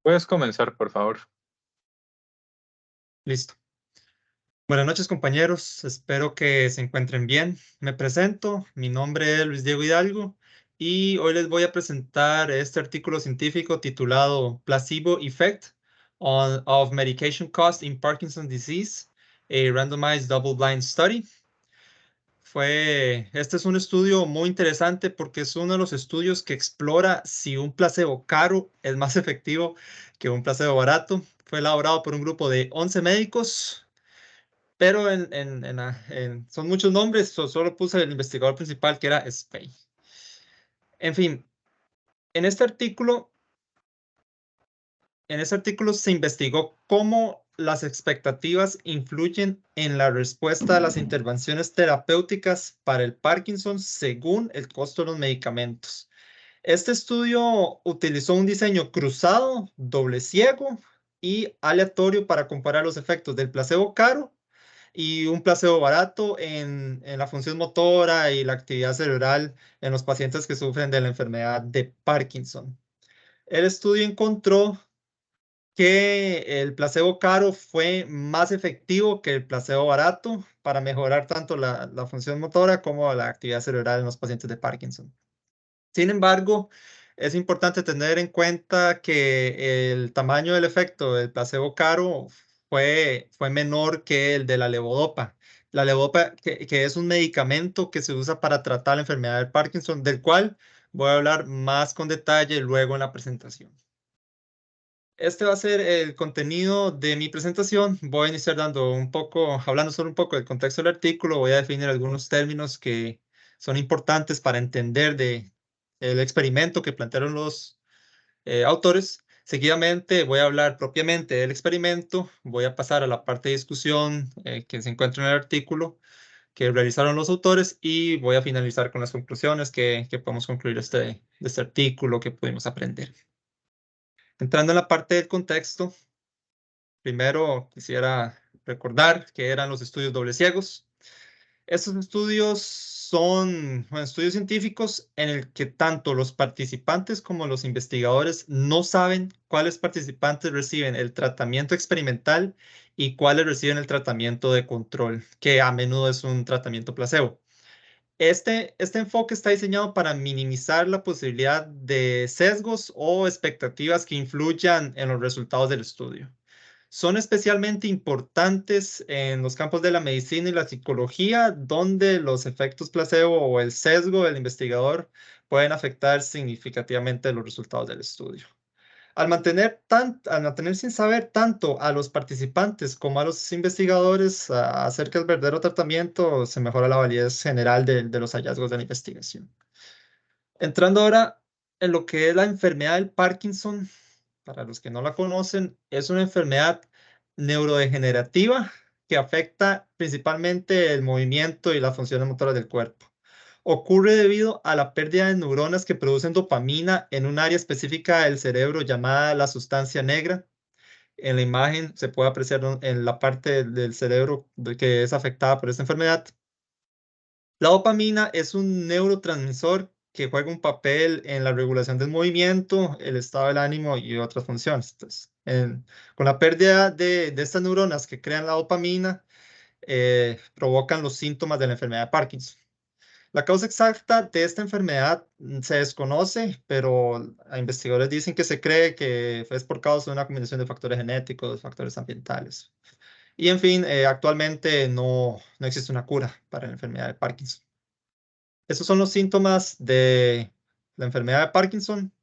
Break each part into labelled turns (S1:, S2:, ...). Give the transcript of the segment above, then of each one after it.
S1: Puedes comenzar, por favor.
S2: Listo. Buenas noches, compañeros. Espero que se encuentren bien. Me presento. Mi nombre es Luis Diego Hidalgo y hoy les voy a presentar este artículo científico titulado Placebo Effect of Medication Cost in Parkinson's Disease, a Randomized Double-Blind Study. Este es un estudio muy interesante porque es uno de los estudios que explora si un placebo caro es más efectivo que un placebo barato. Fue elaborado por un grupo de 11 médicos, pero son muchos nombres, solo puse el investigador principal que era Spey. En fin, en este artículo, en este artículo se investigó cómo las expectativas influyen en la respuesta a las intervenciones terapéuticas para el Parkinson según el costo de los medicamentos. Este estudio utilizó un diseño cruzado, doble ciego y aleatorio para comparar los efectos del placebo caro y un placebo barato en la función motora y la actividad cerebral en los pacientes que sufren de la enfermedad de Parkinson. El estudio encontró que el placebo caro fue más efectivo que el placebo barato para mejorar tanto la función motora como la actividad cerebral en los pacientes de Parkinson. Sin embargo, es importante tener en cuenta que el tamaño del efecto del placebo caro fue menor que el de la levodopa. La levodopa, que es un medicamento que se usa para tratar la enfermedad del Parkinson, del cual voy a hablar más con detalle luego en la presentación. Este va a ser el contenido de mi presentación. Voy a iniciar hablando solo un poco del contexto del artículo. Voy a definir algunos términos que son importantes para entender el experimento que plantearon los autores. Seguidamente voy a hablar propiamente del experimento. Voy a pasar a la parte de discusión que se encuentra en el artículo que realizaron los autores y voy a finalizar con las conclusiones que podemos concluir de este artículo que pudimos aprender. Entrando en la parte del contexto, primero quisiera recordar que eran los estudios doble ciegos. Estos estudios son estudios científicos en el que tanto los participantes como los investigadores no saben cuáles participantes reciben el tratamiento experimental y cuáles reciben el tratamiento de control, que a menudo es un tratamiento placebo. Este enfoque está diseñado para minimizar la posibilidad de sesgos o expectativas que influyan en los resultados del estudio. Son especialmente importantes en los campos de la medicina y la psicología, donde los efectos placebo o el sesgo del investigador pueden afectar significativamente los resultados del estudio. Al mantener sin saber tanto a los participantes como a los investigadores acerca del verdadero tratamiento, se mejora la validez general de los hallazgos de la investigación. Entrando ahora en lo que es la enfermedad del Parkinson, para los que no la conocen, es una enfermedad neurodegenerativa que afecta principalmente el movimiento y las funciones motoras del cuerpo. Ocurre debido a la pérdida de neuronas que producen dopamina en un área específica del cerebro llamada la sustancia negra. En la imagen se puede apreciar en la parte del cerebro que es afectada por esta enfermedad. La dopamina es un neurotransmisor que juega un papel en la regulación del movimiento, el estado del ánimo y otras funciones. Entonces, con la pérdida de estas neuronas que crean la dopamina, provocan los síntomas de la enfermedad de Parkinson. La causa exacta de esta enfermedad se desconoce, pero investigadores dicen que se cree que es por causa de una combinación de factores genéticos, factores ambientales. Y en fin, actualmente no existe una cura para la enfermedad de Parkinson. Estos son los síntomas de la enfermedad de Parkinson.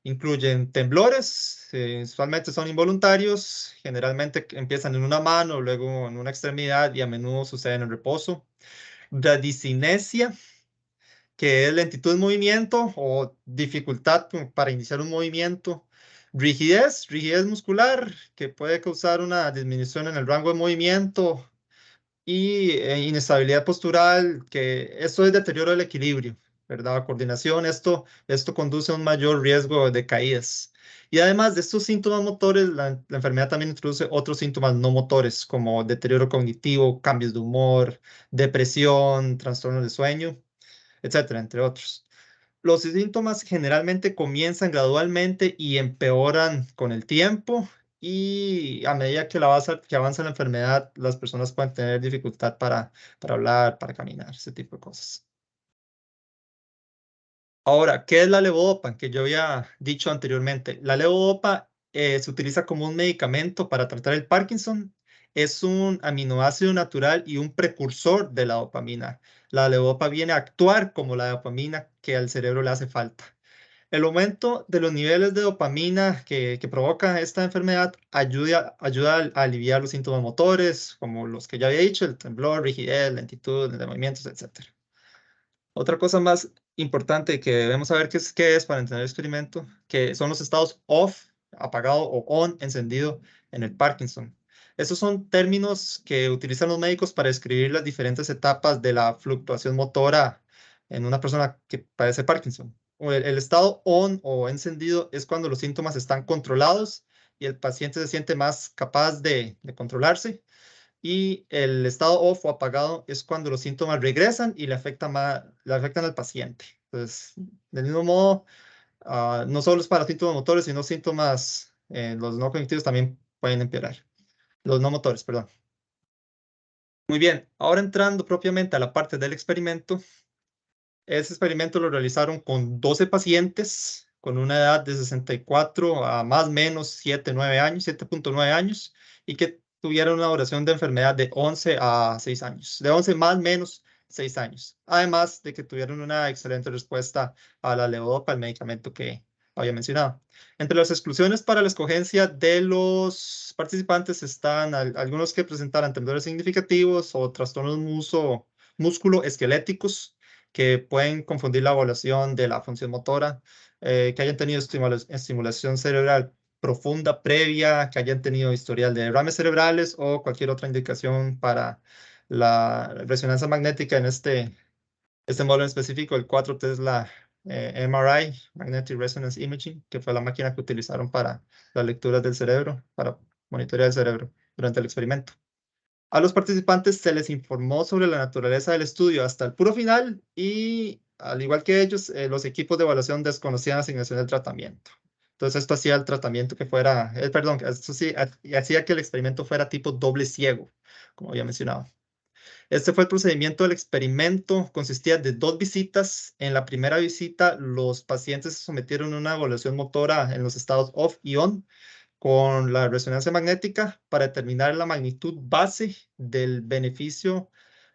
S2: Incluyen temblores, usualmente son involuntarios, generalmente empiezan en una mano, luego en una extremidad y a menudo suceden en reposo. Bradicinesia, que es lentitud en movimiento o dificultad para iniciar un movimiento. Rigidez muscular, que puede causar una disminución en el rango de movimiento. Y inestabilidad postural, que esto es deterioro del equilibrio, ¿verdad? Coordinación, esto conduce a un mayor riesgo de caídas. Y además de estos síntomas motores, la enfermedad también introduce otros síntomas no motores, como deterioro cognitivo, cambios de humor, depresión, trastornos de sueño, etcétera, entre otros. Los síntomas generalmente comienzan gradualmente y empeoran con el tiempo. Y a medida que avanza la enfermedad, las personas pueden tener dificultad para hablar, para caminar, ese tipo de cosas. Ahora, ¿qué es la levodopa? Que yo había dicho anteriormente. La levodopa se utiliza como un medicamento para tratar el Parkinson. Es un aminoácido natural y un precursor de la dopamina. La levodopa viene a actuar como la dopamina que al cerebro le hace falta. El aumento de los niveles de dopamina que provoca esta enfermedad ayuda a aliviar los síntomas motores, como los que ya había dicho, el temblor, rigidez, lentitud de movimientos, etc. Otra cosa más importante que debemos saber qué es para entender el experimento, que son los estados off, apagado, o on, encendido en el Parkinson. Esos son términos que utilizan los médicos para describir las diferentes etapas de la fluctuación motora en una persona que padece Parkinson. El estado on o encendido es cuando los síntomas están controlados y el paciente se siente más capaz de controlarse. Y el estado off o apagado es cuando los síntomas regresan y le afectan al paciente. Entonces, del mismo modo, no solo es para síntomas motores, sino síntomas, los no cognitivos también pueden empeorar. Los no motores, perdón. Muy bien, ahora entrando propiamente a la parte del experimento. Ese experimento lo realizaron con 12 pacientes con una edad de 64 a más o menos 7,9 años, 7,9 años, y que tuvieron una duración de enfermedad de 11 a 6 años, de 11 más o menos 6 años. Además de que tuvieron una excelente respuesta a la levodopa, el medicamento que había mencionado. Entre las exclusiones para la escogencia de los participantes están algunos que presentaran temblores significativos o trastornos músculo-esqueléticos que pueden confundir la evaluación de la función motora, que hayan tenido estimulación cerebral profunda previa, que hayan tenido historial de derrames cerebrales o cualquier otra indicación para la resonancia magnética en este módulo en específico, el 4 Tesla MRI, Magnetic Resonance Imaging, que fue la máquina que utilizaron para las lecturas del cerebro, para monitorear el cerebro durante el experimento. A los participantes se les informó sobre la naturaleza del estudio hasta el puro final y, al igual que ellos, los equipos de evaluación desconocían la asignación del tratamiento. Entonces, esto hacía el tratamiento que fuera, perdón, esto sí, hacía que el experimento fuera tipo doble ciego, como había mencionado. Este fue el procedimiento del experimento. Consistía de 2 visitas. En la primera visita, los pacientes se sometieron a una evaluación motora en los estados off y on con la resonancia magnética para determinar la magnitud base del beneficio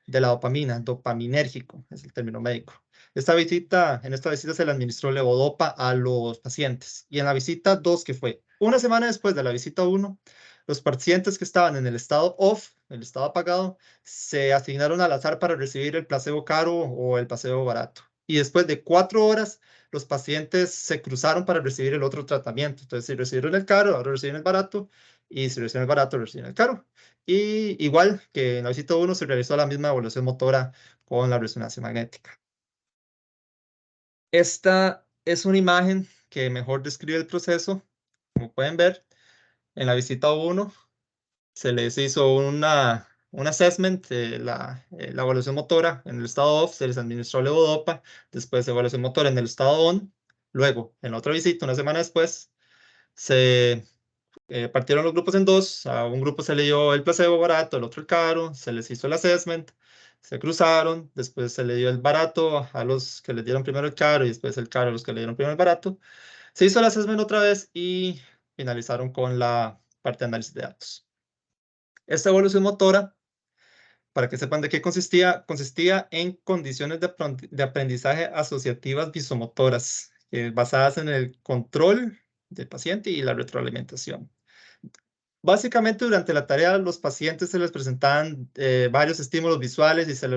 S2: de la dopamina, dopaminérgico, es el término médico. En esta visita se le administró levodopa a los pacientes. Y en la visita 2, que fue una semana después de la visita 1, los pacientes que estaban en el estado off, el estado apagado, se asignaron al azar para recibir el placebo caro o el placebo barato. Y después de 4 horas, los pacientes se cruzaron para recibir el otro tratamiento. Entonces, si recibieron el caro, ahora reciben el barato, y si reciben el barato, reciben el caro. Y igual que en la visita 1 se realizó la misma evaluación motora con la resonancia magnética. Esta es una imagen que mejor describe el proceso. Como pueden ver, en la visita 1 se les hizo un assessment de la evaluación motora en el estado off, se les administró levodopa, después evaluación motora en el estado on. Luego, en la otra visita, una semana después, se partieron los grupos en dos. A un grupo se le dio el placebo barato, al otro el caro, se les hizo el assessment, se cruzaron, después se le dio el barato a los que les dieron primero el caro y después el caro a los que le dieron primero el barato. Se hizo el assessment otra vez y finalizaron con la parte de análisis de datos. Esta evolución motora, para que sepan de qué consistía en condiciones de aprendizaje asociativas visomotoras, basadas en el control del paciente y la retroalimentación. Básicamente, durante la tarea, a los pacientes se les presentaban varios estímulos visuales y se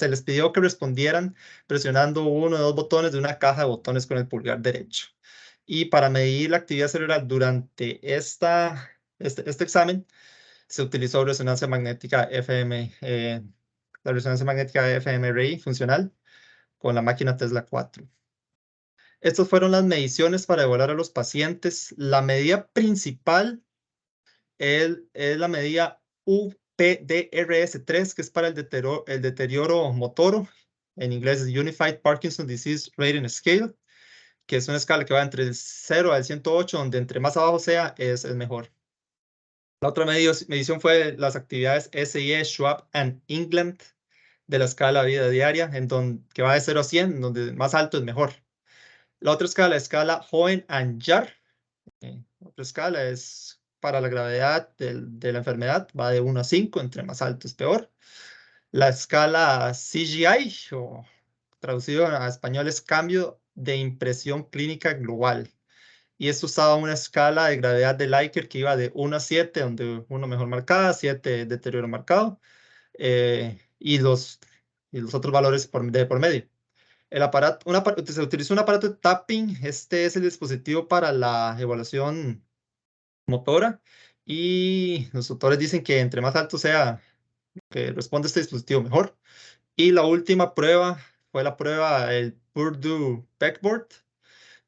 S2: les pidió que respondieran presionando uno o dos botones de una caja de botones con el pulgar derecho. Y para medir la actividad cerebral durante este examen, se utilizó resonancia magnética FM, la resonancia magnética fMRI funcional con la máquina Tesla 4. Estas fueron las mediciones para evaluar a los pacientes. La medida principal es la medida UPDRS3, que es para el deterioro motor en inglés es Unified Parkinson Disease Rating Scale, que es una escala que va entre el 0 al 108, donde entre más abajo sea, es el mejor. La otra medición fue las actividades SIE, Schwab and England de la escala vida diaria, que va de 0 a 100, donde más alto es mejor. La otra escala Hoehn and Yahr. Otra escala es para la gravedad de la enfermedad, va de 1 a 5, entre más alto es peor. La escala CGI, o traducido a español, es cambio de impresión clínica global. Y esto usaba una escala de gravedad de Likert que iba de 1 a 7, donde 1 mejor marcada, 7 deterioro marcado, y los otros valores de por medio. El aparato, se utilizó un aparato de tapping. Este es el dispositivo para la evaluación motora, y los autores dicen que entre más alto sea que responde este dispositivo, mejor. Y la última prueba fue la prueba, el Purdue Pegboard,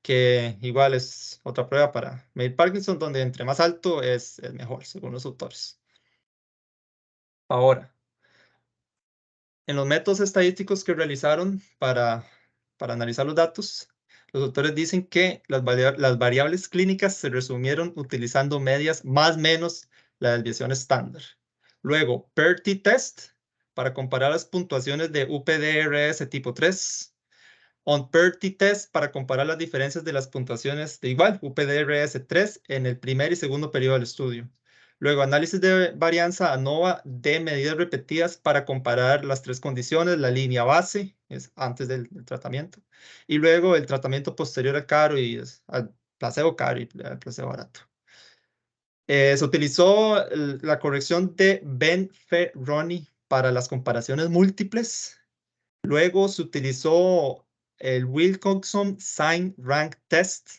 S2: que igual es otra prueba para medir Parkinson, donde entre más alto es el mejor, según los autores. Ahora, en los métodos estadísticos que realizaron para analizar los datos, los autores dicen que las variables clínicas se resumieron utilizando medias más menos la desviación estándar. Luego, PER t-test para comparar las puntuaciones de UPDRS tipo 3. On-PER t-test para comparar las diferencias de las puntuaciones de igual UPDRS 3 en el primer y segundo periodo del estudio. Luego, análisis de varianza ANOVA de medidas repetidas para comparar las tres condiciones, la línea base, es antes del tratamiento, y luego el tratamiento posterior al caro y al placebo caro y al placebo barato. Se utilizó la corrección de Ben-Ferroni para las comparaciones múltiples. Luego se utilizó el Wilcoxon Sign Rank Test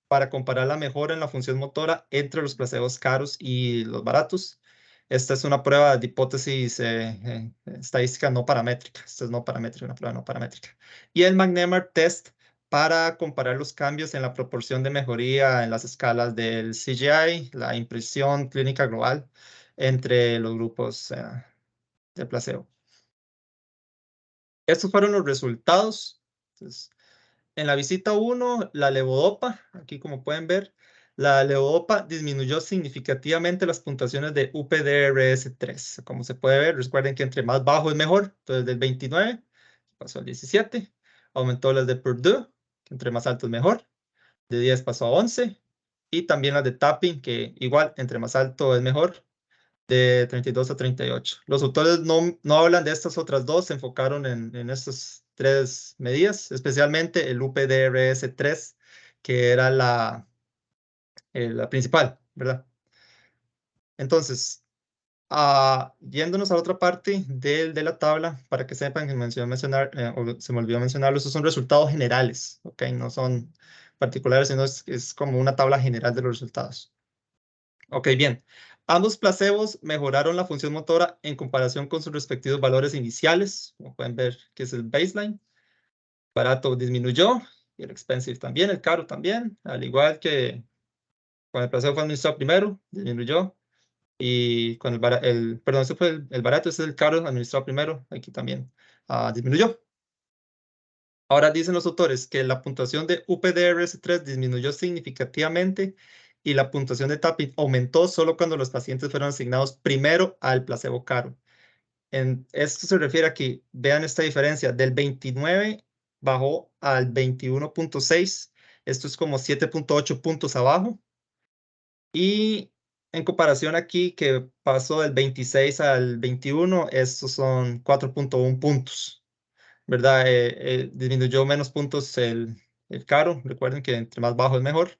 S2: para comparar la mejora en la función motora entre los placebos caros y los baratos. Esta es una prueba de hipótesis estadística no paramétrica. Esta es no paramétrica, una prueba no paramétrica. Y el McNemar Test para comparar los cambios en la proporción de mejoría en las escalas del CGI, la impresión clínica global, entre los grupos de placebo. Estos fueron los resultados. Entonces, en la visita 1, la levodopa, aquí como pueden ver, la levodopa disminuyó significativamente las puntuaciones de UPDRS3. Como se puede ver, recuerden que entre más bajo es mejor. Entonces, del 29 pasó al 17. Aumentó las de Purdue, que entre más alto es mejor. De 10 pasó a 11. Y también las de tapping, que igual, entre más alto es mejor, de 32 a 38. Los autores no hablan de estas otras dos, se enfocaron en estas tres medidas, especialmente el UPDRS3, que era la principal, ¿verdad? Entonces, yéndonos a otra parte de la tabla, para que sepan que se me olvidó mencionarlo, esos son resultados generales, ¿ok? No son particulares, sino es como una tabla general de los resultados. Ok, bien. Ambos placebos mejoraron la función motora en comparación con sus respectivos valores iniciales. Como pueden ver, que es el baseline. Barato disminuyó y el expensive también, el caro también. Al igual que cuando el placebo fue administrado primero, disminuyó. Y con perdón, ese fue el barato, ese es el caro administrado primero. Aquí también disminuyó. Ahora dicen los autores que la puntuación de UPDRS3 disminuyó significativamente y la puntuación de tapping aumentó solo cuando los pacientes fueron asignados primero al placebo caro. Esto se refiere a que vean esta diferencia. Del 29 bajó al 21.6. Esto es como 7.8 puntos abajo. Y en comparación aquí, que pasó del 26 al 21, estos son 4.1 puntos. ¿Verdad? Disminuyó menos puntos el caro. Recuerden que entre más bajo es mejor.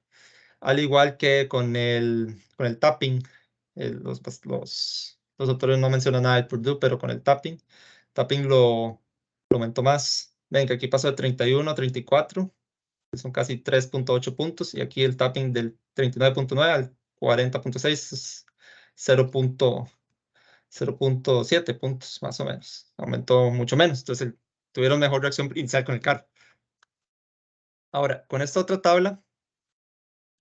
S2: Al igual que con el tapping. Los autores no mencionan nada del Purdue, pero con el tapping lo aumentó más. Ven que aquí pasó de 31 a 34, que son casi 3.8 puntos. Y aquí el tapping del 39.9 al 40.6 es 0.7 puntos más o menos. Aumentó mucho menos. Entonces tuvieron mejor reacción inicial con el carro. Ahora, con esta otra tabla,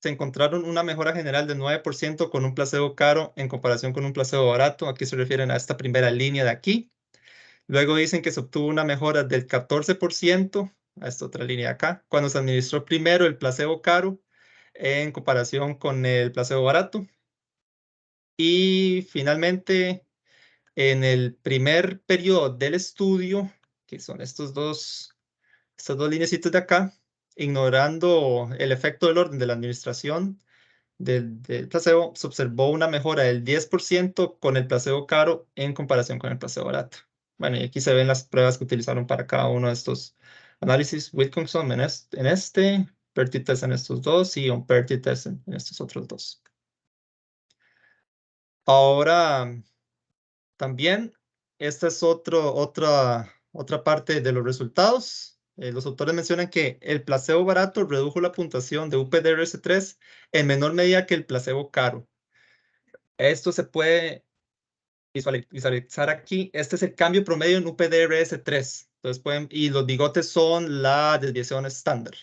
S2: se encontraron una mejora general de 9% con un placebo caro en comparación con un placebo barato. Aquí se refieren a esta primera línea de aquí. Luego dicen que se obtuvo una mejora del 14%, a esta otra línea de acá, cuando se administró primero el placebo caro en comparación con el placebo barato. Y finalmente, en el primer periodo del estudio, que son estas dos lineecitas de acá, ignorando el efecto del orden de la administración del placebo, se observó una mejora del 10% con el placebo caro en comparación con el placebo barato. Bueno, y aquí se ven las pruebas que utilizaron para cada uno de estos análisis. Wilkinson en este, Perty test en estos dos y un Perty test en estos otros dos. Ahora, también, esta es otra parte de los resultados. Los autores mencionan que el placebo barato redujo la puntuación de UPDRS-3 en menor medida que el placebo caro. Esto se puede visualizar aquí. Este es el cambio promedio en UPDRS-3. Entonces y los bigotes son la desviación estándar.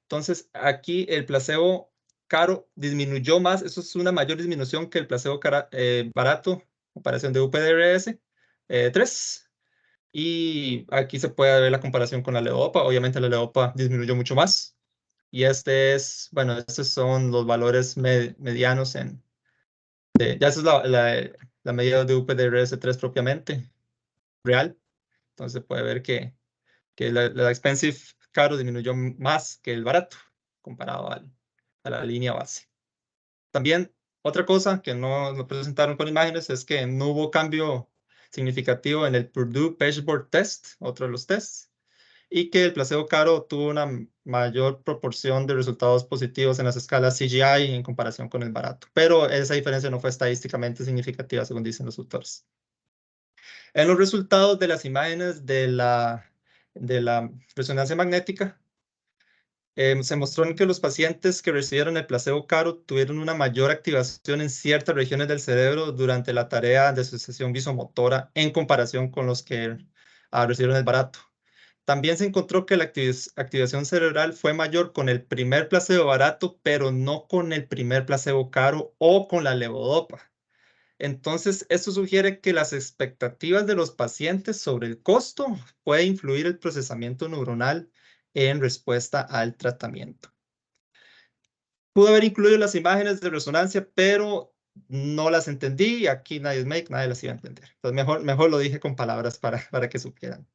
S2: Entonces, aquí el placebo caro disminuyó más. Eso es una mayor disminución que el placebo barato, comparación de UPDRS 3. Y aquí se puede ver la comparación con la levodopa. Obviamente la levodopa disminuyó mucho más. Y bueno, estos son los valores medianos ya esa es la medida de UPDRS-3 propiamente, real. Entonces se puede ver que la expensive caro disminuyó más que el barato comparado a la línea base. También otra cosa que no presentaron con imágenes es que no hubo cambio significativo en el Purdue Pageboard Test, otro de los tests, y que el placebo caro tuvo una mayor proporción de resultados positivos en las escalas CGI en comparación con el barato. Pero esa diferencia no fue estadísticamente significativa, según dicen los autores. En los resultados de las imágenes de la resonancia magnética, se mostró en que los pacientes que recibieron el placebo caro tuvieron una mayor activación en ciertas regiones del cerebro durante la tarea de asociación visomotora en comparación con los que recibieron el barato. También se encontró que la activación cerebral fue mayor con el primer placebo barato, pero no con el primer placebo caro o con la levodopa. Entonces, esto sugiere que las expectativas de los pacientes sobre el costo puede influir el procesamiento neuronal en respuesta al tratamiento. Pude haber incluido las imágenes de resonancia, pero no las entendí. Aquí nadie las iba a entender. Entonces, mejor lo dije con palabras para que supieran.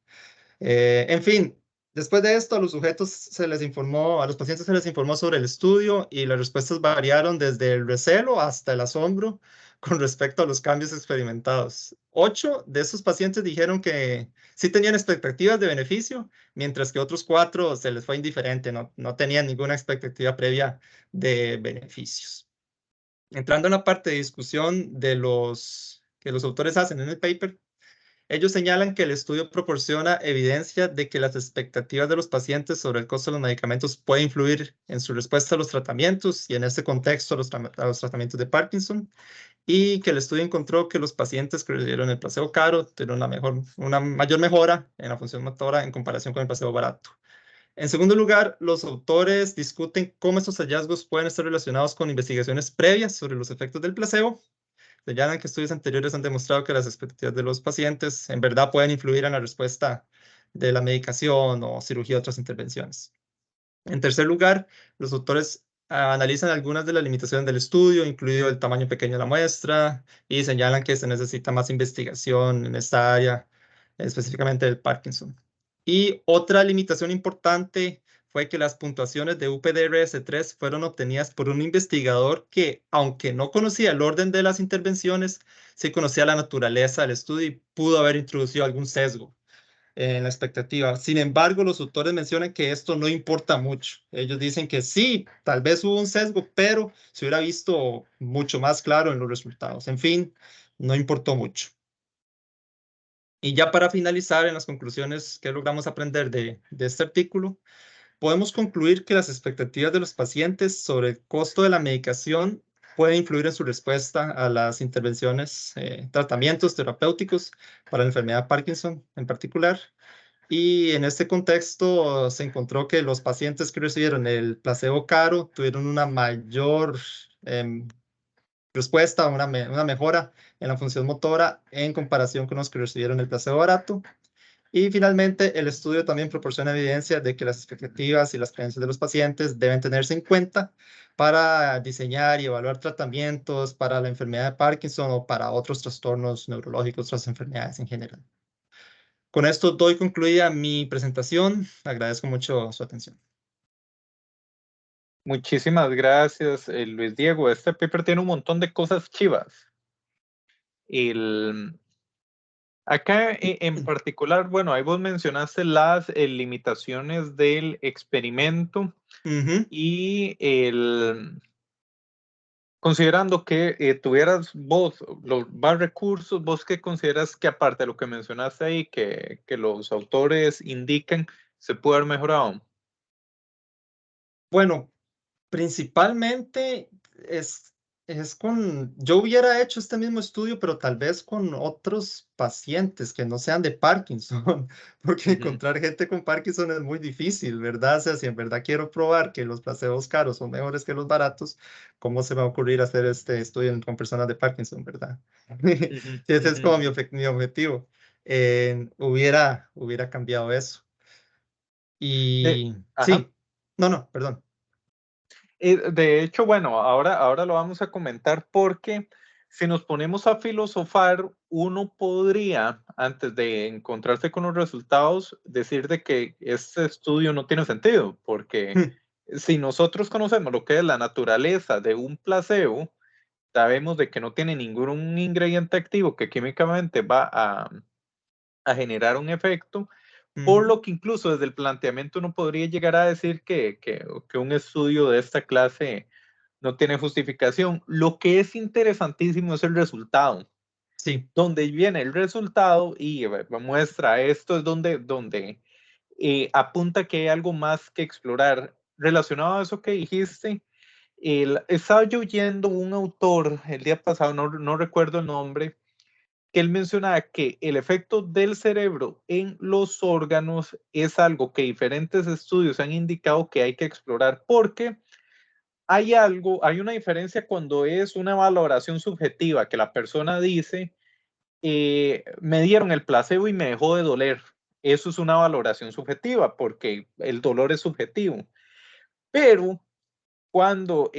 S2: En fin, después de esto, a los a los pacientes se les informó sobre el estudio y las respuestas variaron desde el recelo hasta el asombro con respecto a los cambios experimentados. 8 de esos pacientes dijeron que sí tenían expectativas de beneficio, mientras que otros 4 se les fue indiferente, no tenían ninguna expectativa previa de beneficios. Entrando en la parte de discusión que los autores hacen en el paper, ellos señalan que el estudio proporciona evidencia de que las expectativas de los pacientes sobre el costo de los medicamentos puede influir en su respuesta a los tratamientos y en este contexto a los tratamientos de Parkinson, y que el estudio encontró que los pacientes que recibieron el placebo caro tuvieron una mayor mejora en la función motora en comparación con el placebo barato. En segundo lugar, los autores discuten cómo estos hallazgos pueden estar relacionados con investigaciones previas sobre los efectos del placebo. Señalan que estudios anteriores han demostrado que las expectativas de los pacientes en verdad pueden influir en la respuesta de la medicación o cirugía de otras intervenciones. En tercer lugar, los autores analizan algunas de las limitaciones del estudio, incluido el tamaño pequeño de la muestra, y señalan que se necesita más investigación en esta área, específicamente del Parkinson. Y otra limitación importante fue que las puntuaciones de UPDRS-3 fueron obtenidas por un investigador que, aunque no conocía el orden de las intervenciones, sí conocía la naturaleza del estudio y pudo haber introducido algún sesgo en la expectativa. Sin embargo, los autores mencionan que esto no importa mucho. Ellos dicen que sí, tal vez hubo un sesgo, pero se hubiera visto mucho más claro en los resultados. En fin, no importó mucho. Y ya para finalizar, en las conclusiones que logramos aprender de este artículo, podemos concluir que las expectativas de los pacientes sobre el costo de la medicación pueden influir en su respuesta a las intervenciones, tratamientos terapéuticos para la enfermedad de Parkinson en particular. Y en este contexto se encontró que los pacientes que recibieron el placebo caro tuvieron una mayor respuesta, una mejora en la función motora en comparación con los que recibieron el placebo barato. Y finalmente, el estudio también proporciona evidencia de que las expectativas y las creencias de los pacientes deben tenerse en cuenta para diseñar y evaluar tratamientos para la enfermedad de Parkinson o para otros trastornos neurológicos, otras enfermedades en general. Con esto doy concluida mi presentación. Agradezco mucho su atención.
S1: Muchísimas gracias, Luis Diego. Este paper tiene un montón de cosas chivas. Acá en particular, bueno, ahí vos mencionaste las limitaciones del experimento y considerando que tuvieras vos los más recursos, vos qué consideras que aparte de lo que mencionaste ahí, que los autores indican, se puede haber mejorado.
S2: Bueno, principalmente yo hubiera hecho este mismo estudio, pero tal vez con otros pacientes que no sean de Parkinson, porque
S1: Ujú,
S2: encontrar gente con Parkinson es muy difícil, ¿verdad? O sea, si en verdad quiero probar que los placebos caros son mejores que los baratos, ¿cómo se me va a ocurrir hacer este estudio con personas de Parkinson, ¿verdad?
S1: ujú,
S2: Sí, ese es
S1: ujú.
S2: como mi objetivo. Hubiera cambiado eso. Y
S1: Ajá.
S2: sí, no, perdón.
S1: De hecho, bueno, ahora lo vamos a comentar porque si nos ponemos a filosofar, uno podría, antes de encontrarse con los resultados, decir de que este estudio no tiene sentido, porque si nosotros conocemos lo que es la naturaleza de un placebo, sabemos de que no tiene ningún ingrediente activo que químicamente va a generar un efecto, por
S2: Ujú,
S1: lo que incluso desde el planteamiento uno podría llegar a decir que un estudio de esta clase no tiene justificación. Lo que es interesantísimo es el resultado.
S2: sí.
S1: Donde viene el resultado y muestra esto es donde apunta que hay algo más que explorar. Relacionado a eso que dijiste, estaba yo oyendo un autor el día pasado, no recuerdo el nombre, que él mencionaba que el efecto del cerebro en los órganos es algo que diferentes estudios han indicado que hay que explorar porque hay una diferencia cuando es una valoración subjetiva, que la persona dice, me dieron el placebo y me dejó de doler. Eso es una valoración subjetiva porque el dolor es subjetivo. Pero cuando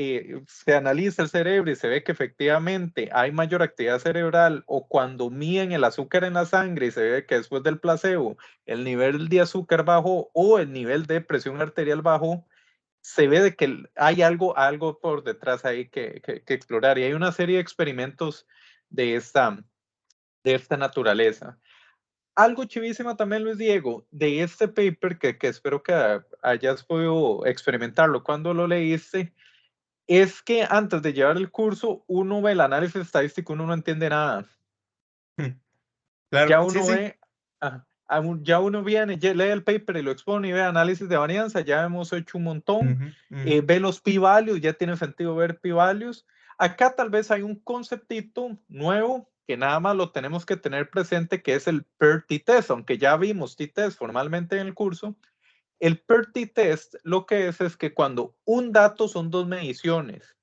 S1: se analiza el cerebro y se ve que efectivamente hay mayor actividad cerebral o cuando miden el azúcar en la sangre y se ve que después del placebo el nivel de azúcar bajó o el nivel de presión arterial bajó, se ve de que hay algo por detrás ahí que explorar y hay una serie de experimentos de esta naturaleza. Algo chivísimo también, Luis Diego, de este paper que espero que hayas podido experimentarlo cuando lo leíste, es que antes de llevar el curso, uno ve el análisis estadístico, uno no entiende nada.
S2: Claro,
S1: Ya
S2: sí,
S1: uno
S2: sí.
S1: ve, ya uno viene, lee el paper y lo expone y ve análisis de varianza, ya hemos hecho un montón,
S2: Ujú, ujú,
S1: ve los p-values, ya tiene sentido ver p-values. Acá tal vez hay un conceptito nuevo que nada más lo tenemos que tener presente, que es el PER t-test, aunque ya vimos t-test formalmente en el curso. El PER t-test lo que es que cuando un dato son dos mediciones,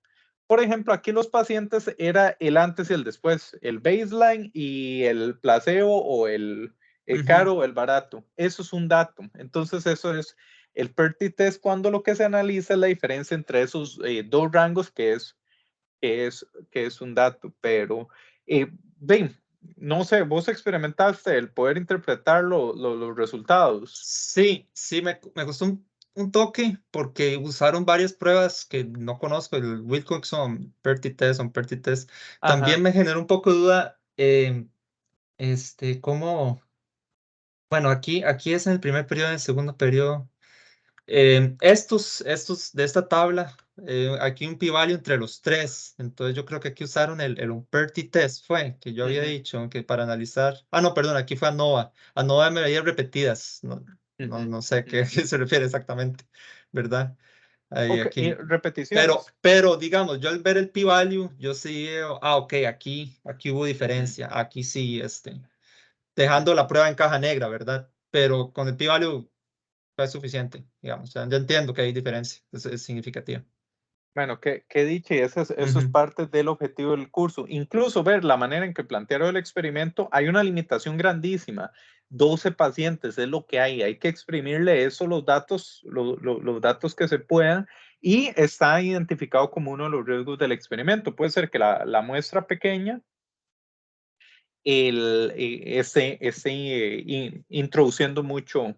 S1: por ejemplo, aquí los pacientes era el antes y el después, el baseline y el placebo o el
S2: ujú.
S1: caro o el barato. Eso es un dato. Entonces, eso es el PERTI test cuando lo que se analiza es la diferencia entre esos dos rangos que es un dato. Pero, ven, no sé, vos experimentaste el poder interpretar los resultados.
S2: Sí, sí, me costó un toque porque usaron varias pruebas que no conozco, el Wilcoxon, PERTI test. También
S1: Ajá.
S2: me generó un poco de duda, cómo, bueno, aquí es en el primer periodo, en el segundo periodo. Estos de esta tabla, aquí un p-value entre los tres. Entonces yo creo que aquí usaron el Unperti test, fue que yo había
S1: Ujú,
S2: dicho que para analizar. Ah, no, perdón, aquí fue ANOVA. ANOVA me veía repetidas. No, no,
S1: ujú,
S2: no sé a qué,
S1: ujú.
S2: se refiere exactamente, ¿verdad? Ahí,
S1: Ok, y
S2: aquí.
S1: repeticiones.
S2: Pero digamos, yo al ver el p-value, yo sí veo, ok, aquí hubo
S1: Ujú,
S2: diferencia. Aquí sí, dejando la prueba en caja negra, ¿verdad? Pero con el p-value es suficiente, digamos. O sea, yo entiendo que hay diferencia, es significativa.
S1: Bueno, qué dicha, y eso es
S2: Ujú.
S1: parte del objetivo del curso. Incluso ver la manera en que plantearon el experimento, hay una limitación grandísima. 12 pacientes es lo que hay que exprimirle eso, los datos, los datos que se puedan, y está identificado como uno de los riesgos del experimento. Puede ser que la muestra pequeña esté introduciendo mucho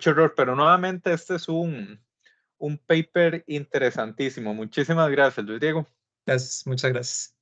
S1: error, pero nuevamente este es un paper interesantísimo. Muchísimas gracias, Luis Diego.
S2: Muchas gracias.